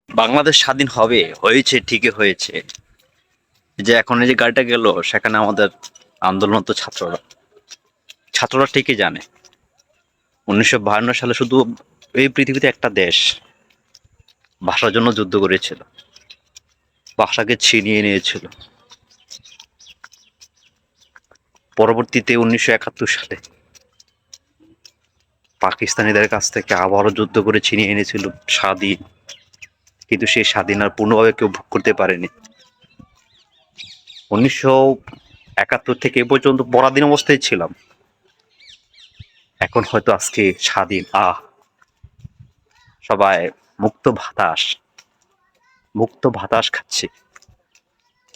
বাংলাদেশ স্বাধীন হবে, হয়েছে, ঠিকই হয়েছে। যে এখন এই যে গাড়িটা গেল, সেখানে আমাদের আন্দোলনরত ছাত্ররা ছাত্ররা ঠিকই জানে 1952 সালে শুধু এই পৃথিবীতে একটা দেশ ভাষার জন্য যুদ্ধ করেছিল, ভাষাকে ছিনিয়ে নিয়েছিল। পরবর্তীতে 1971 সালে পাকিস্তানিদের কাছ থেকে আবারও যুদ্ধ করে ছিনিয়ে এনেছিল স্বাধীন, কিন্তু সেই স্বাধীন আর পূর্ণভাবে কেউ ভোগ করতে পারেনি। 1971 থেকে এ পর্যন্ত পরাধীন অবস্থায় ছিলাম, এখন হয়তো আজকে স্বাধীন। সবাই মুক্ত বাতাস, মুক্ত বাতাস খাচ্ছে,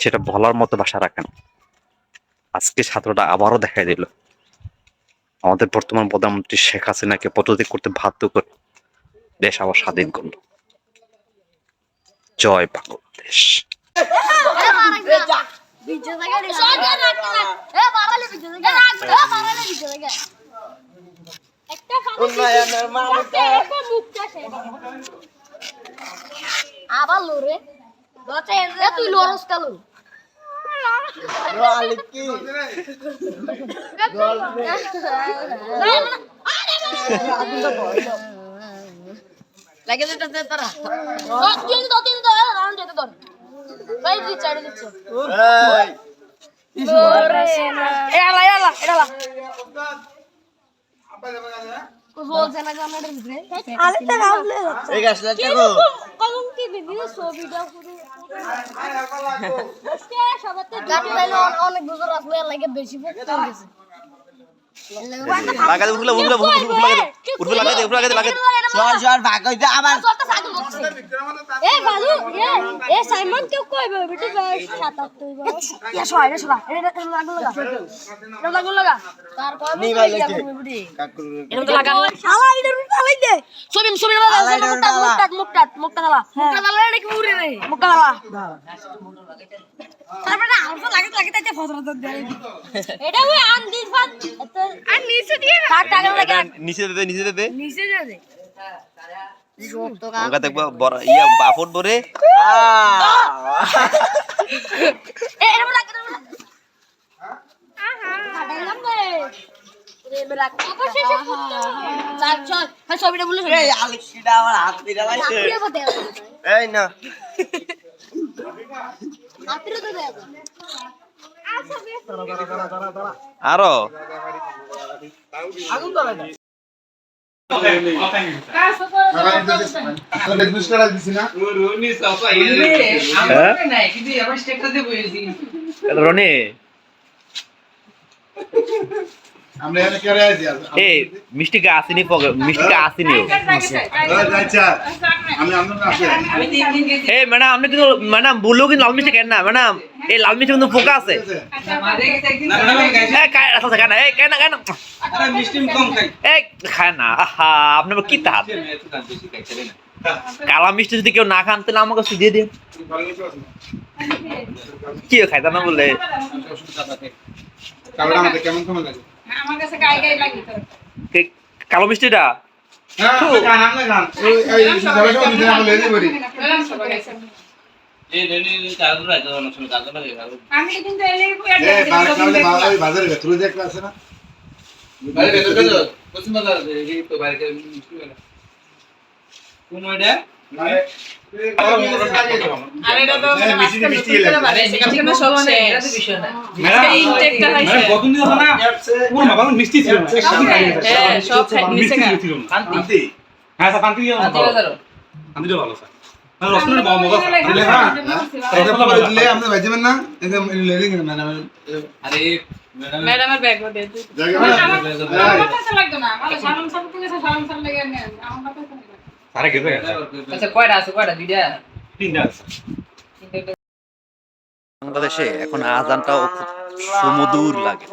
সেটা বলার মতো ভাষা রাখেন। আজকে ছাত্রটা আবারও দেখাই দিল আমাদের বর্তমান প্রধানমন্ত্রী শেখ হাসিনাকে পদত্যাগ করতে বাধ্য করে দেশ আবার স্বাধীন করলো। জয় বাংলাদেশ। আবার লোরে তুই লরস কালু লাগে যেতে তারা তিন তো রাউন্ড যেতে ধর ভাই দি চাড়ে দিচ্ছে এই এলা এলা এলা কোল জানা গানা রে আরেকটা রাউন্ড লে যাচ্ছে এই গাছটা দেখো কলম কি দিবি ছবিটা পুরো আজকে সবাতে গাড়ি লাইন অনেক গুজর আসলে লাগে বেশি ফুট গেছে লাগা দে উঠলা লাগা দে সর ভাগ হইতে আবার এ বালু এ সাইমন কেউ কইবে বেটি 77 ইয়া সয়রে সরা এটা লাগলো লাগা তারপর নি ভাই লাগছে এটা তো লাগা শালা এটা ফালাই দে ছবি মুক্তা শালা এটা কি উড়ে রে মুক্তা শালা তারপরে আউট লাগে তাইতে ফজর দেয় এটা ওই আন দিস বাদ আর নিচে দিয়ে কাট টাকা লাগে নিচে দে জোর ওটা দেখবা বড় ইয়া বাফট ভরে এরম লাগে না হাঁটাইলাম রে এবার অবশেষে চল চল হ্যাঁ ছবিটা বলে এই আলিশিটা আমার হাত পিরা লাগছে এই না হাতরে তো দেব আরো আগুন ধরে না রনি মিষ্টি কা আসেনি ম্যাডাম আপনি কিন্তু ম্যাডাম বললেও কিন্তু লাল মিষ্টি কেন না ম্যাডাম, এই লাল মিষ্টি কিন্তু পোকা আছে। খায় না আপনার কি তাহাত কালা মিষ্টি যদি কেউ না খান তাহলে আমার কাছে দিয়ে দিন। কি খাইতা না বললে কালো মিষ্টিটা ম্যাডামের ব্যাগ দে আচ্ছা কয়টা আছে কয়টা দুইটা তিনটা আছে। বাংলাদেশে এখন আজানটাও খুব সুমধুর লাগে।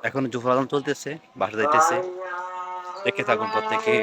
এখন জোহর আজান চলতেছে, বাসা যাইতেছে, দেখে থাকুন প্রত্যেকে।